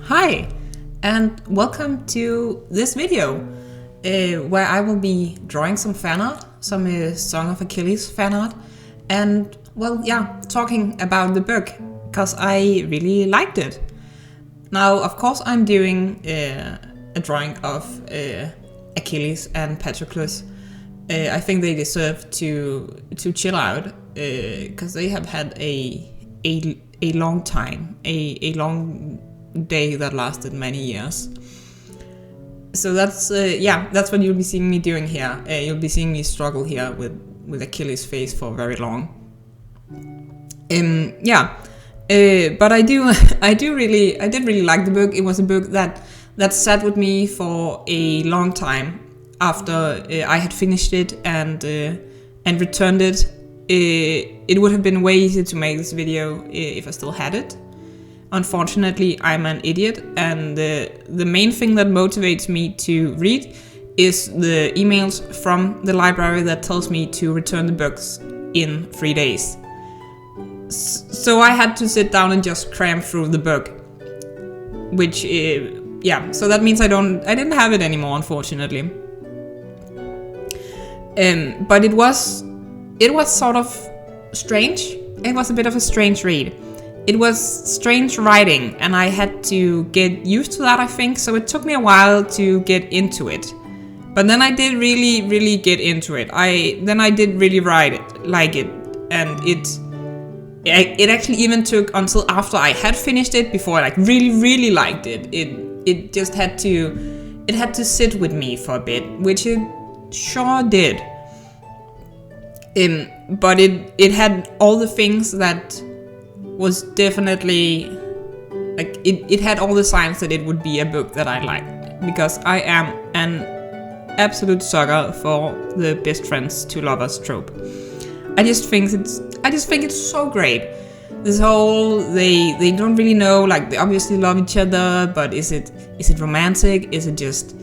Hi, and welcome to this video where I will be drawing some fan art, some Song of Achilles fan art, and talking about the book, because I really liked it. Now, of course, I'm doing a drawing of Achilles and Patroclus. I think they deserve to chill out, because they have had a long time, a long day that lasted many years. So that's what you'll be seeing me doing here. You'll be seeing me struggle here with Achilles' face for very long. But I did really like the book. It was a book that sat with me for a long time after I had finished it and returned it. It would have been way easier to make this video if I still had it. Unfortunately, I'm an idiot, and the main thing that motivates me to read is the emails from the library that tells me to return the books in 3 days. So I had to sit down and just cram through the book, which so that means I didn't have it anymore, unfortunately. But it was sort of strange. It was a bit of a strange read. It was strange writing, and I had to get used to that, I think, so it took me a while to get into it. But then I did really, really get into it. I did really like it, and it actually even took until after I had finished it before I really, really liked it. It just had to sit with me for a bit, which it sure did. But it had all the things that was definitely, like, it had all the signs that it would be a book that I liked, because I am an absolute sucker for the best friends to lovers trope. I just think it's so great. This whole they don't really know, like, they obviously love each other, but is it romantic? Is it just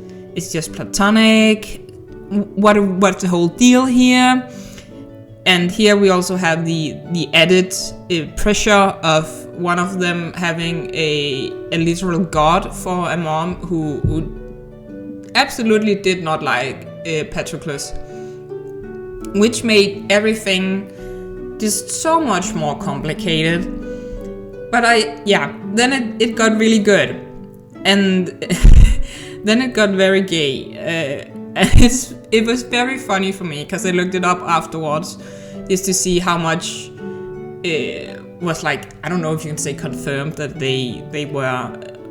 platonic? What's the whole deal here? And here we also have the added pressure of one of them having a literal god for a mom who absolutely did not like Patroclus, which made everything just so much more complicated. But then it got really good, and then it got very gay. It was very funny for me, because I looked it up afterwards just to see how much was, like, I don't know if you can say confirmed that they were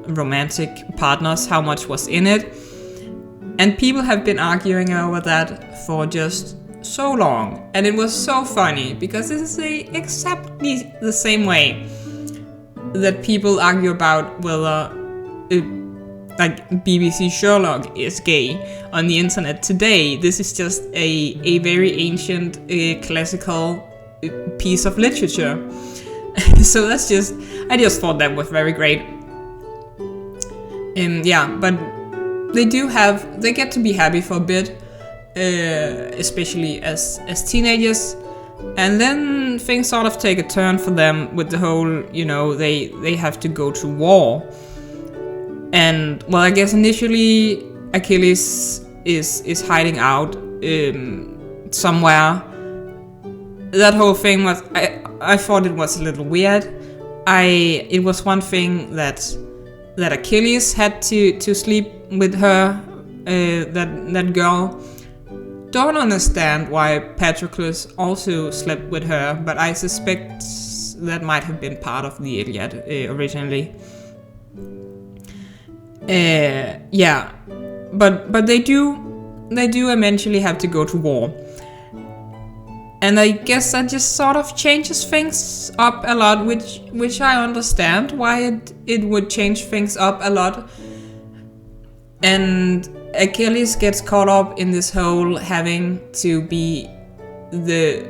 romantic partners, how much was in it. And people have been arguing over that for just so long, and it was so funny, because this is exactly the same way that people argue about whether like BBC Sherlock is gay on the internet today. This is just a very ancient classical piece of literature. So I just thought that was very great. But they get to be happy for a bit, especially as teenagers, and then things sort of take a turn for them with the whole, they have to go to war. And, well, I guess initially Achilles is hiding out somewhere. That whole thing was, I thought it was a little weird. It was one thing that Achilles had to sleep with her, that girl. Don't understand why Patroclus also slept with her, but I suspect that might have been part of the Iliad originally. But they do eventually have to go to war, and I guess that just sort of changes things up a lot, which I understand why it would change things up a lot. And Achilles gets caught up in this whole having to be the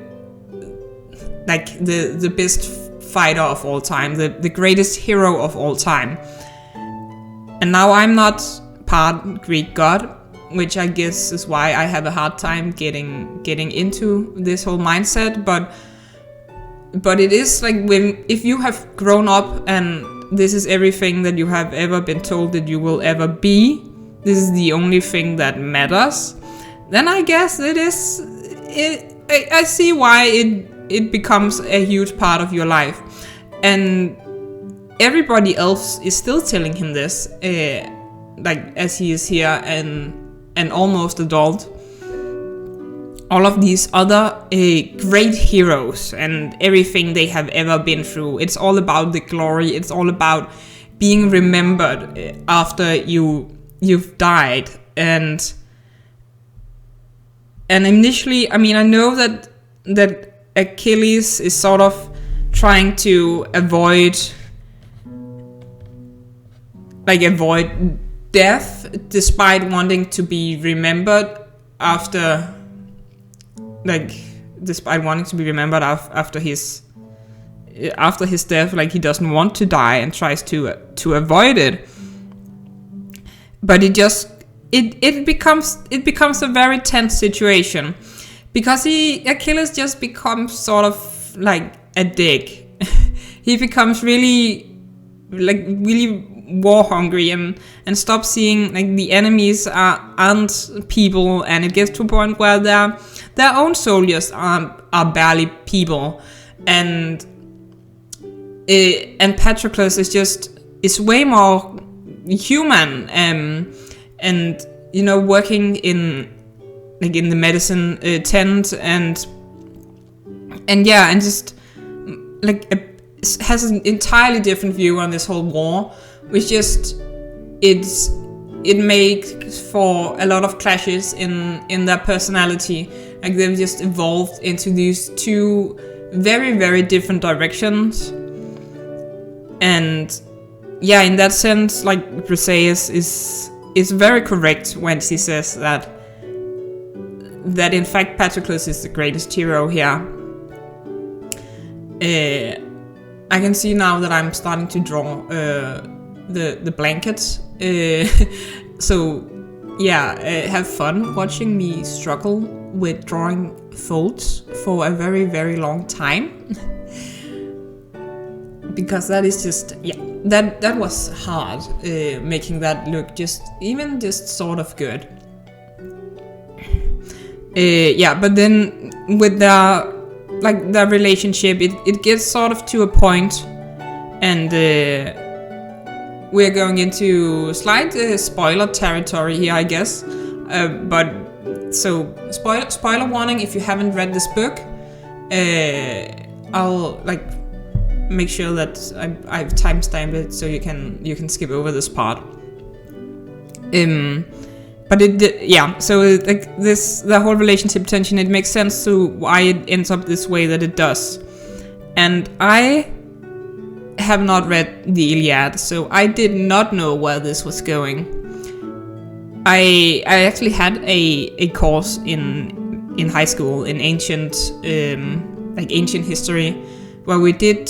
best fighter of all time, the greatest hero of all time. And now I'm not part Greek god, which I guess is why I have a hard time getting into this whole mindset. But it is like, if you have grown up and this is everything that you have ever been told that you will ever be, this is the only thing that matters, then I guess I see why it becomes a huge part of your life. And everybody else is still telling him this, like as he is here and almost adult. All of these other great heroes and everything they have ever been through. It's all about the glory. It's all about being remembered after you've died. And initially, I mean, I know that Achilles is sort of trying to avoid death, despite wanting to be remembered after. Despite wanting to be remembered after his death, like he doesn't want to die and tries to avoid it. But it becomes a very tense situation, because Achilles just becomes sort of like a dick. He becomes really war hungry and stops seeing like the enemies aren't people, and it gets to a point where their own soldiers are barely people, and Patroclus is way more human, and you know, working in the medicine tent and just has an entirely different view on this whole war, which it makes for a lot of clashes in their personality. Like they've just evolved into these two very, very different directions. And yeah, in that sense, like Briseis is very correct when she says that in fact Patroclus is the greatest hero here. I can see now that I'm starting to draw the blankets. So yeah, have fun watching me struggle with drawing folds for a very, very long time. Because that is just, that was hard, making that look just sort of good. But then with the relationship, it gets sort of to a point, and we're going into slight spoiler territory here, I guess. But so spoiler warning if you haven't read this book. I'll make sure that I've timestamped it so you can skip over this part. But so the whole relationship tension, it makes sense to why it ends up this way that it does. And I have not read the Iliad, so I did not know where this was going. I actually had a course in high school in ancient history, where we read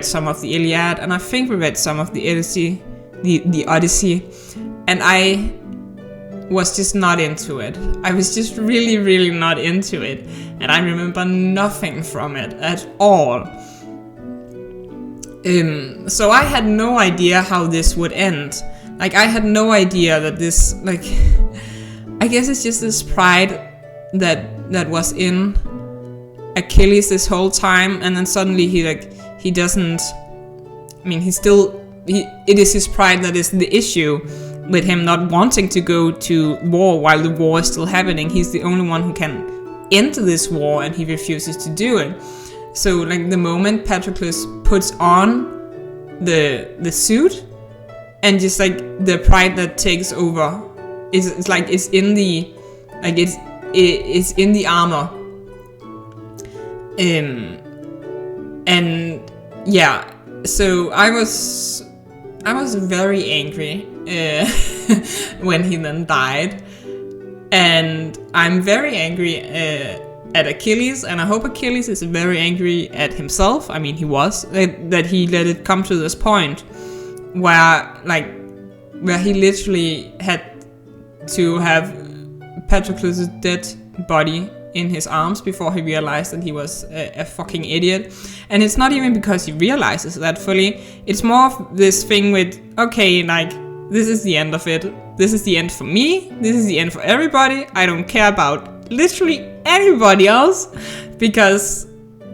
some of the Iliad, and I think we read some of the Odyssey, the Odyssey, and I was just not into it. I was just really, really not into it, and I remember nothing from it at all. So I had no idea how this would end. Like, I had no idea that this, I guess it's just this pride that was in Achilles this whole time, and then suddenly he doesn't. I mean, it is his pride that is the issue, with him not wanting to go to war while the war is still happening. He's the only one who can enter this war, and he refuses to do it. So the moment Patroclus puts on the suit, and just the pride that takes over is in the it's in the armor. And yeah, so I was very angry when he then died, and I'm very angry at Achilles, and I hope Achilles is very angry at himself. I mean, he was that he let it come to this point where he literally had to have Patroclus' dead body in his arms before he realized that he was a fucking idiot. And it's not even because he realizes that fully. It's more of this thing with, okay, like, this is the end of it. This is the end for me. This is the end for everybody. I don't care about literally anybody else, because,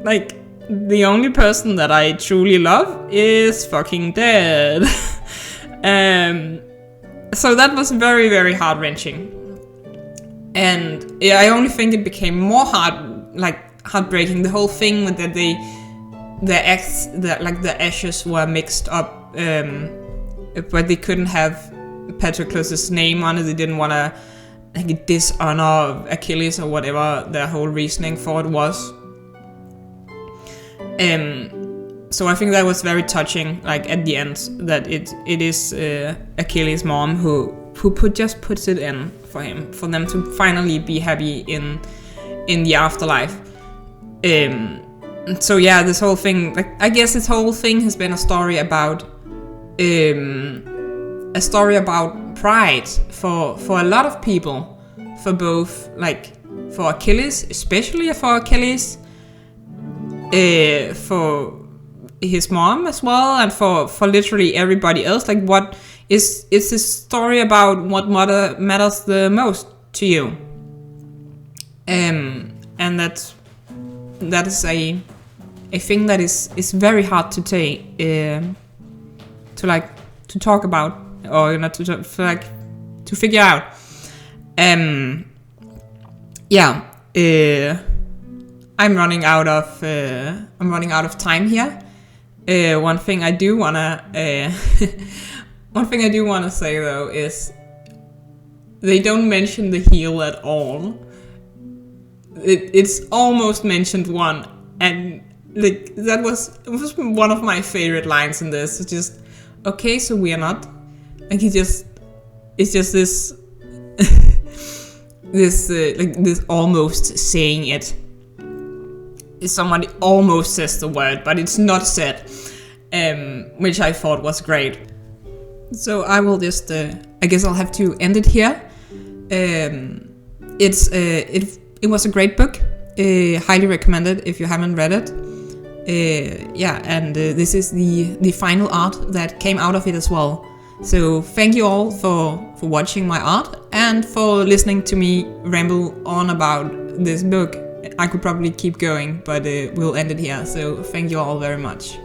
like, the only person that I truly love is fucking dead. So that was very, very heart-wrenching. And yeah, I only think it became more heartbreaking. The whole thing with that the ashes were mixed up, but they couldn't have Patroclus' name on it. They didn't want to like dishonor Achilles or whatever their whole reasoning for it was. So I think that was very touching. Like at the end, that it is Achilles' mom who just puts it in for him, for them to finally be happy in the afterlife. So yeah, this whole thing, like, I guess this whole thing has been a story about pride for a lot of people, for both, like, for Achilles, especially for Achilles, for his mom as well, and for literally everybody else. Like, what is this story about what matters the most to you? And that is a thing that is very hard to take, to talk about, or not to figure out. I'm running out of time here. One thing I do wanna say though is they don't mention the heel at all. It's almost mentioned one, and like it was one of my favorite lines in this. It's just, okay, so we are not. Like it's just this this almost saying it. Somebody almost says the word, but it's not said, which I thought was great. So I will just, I guess I'll have to end it here. It was a great book. Highly recommended if you haven't read it. And this is the final art that came out of it as well. So thank you all for watching my art and for listening to me ramble on about this book. I could probably keep going, but we'll end it here. So thank you all very much.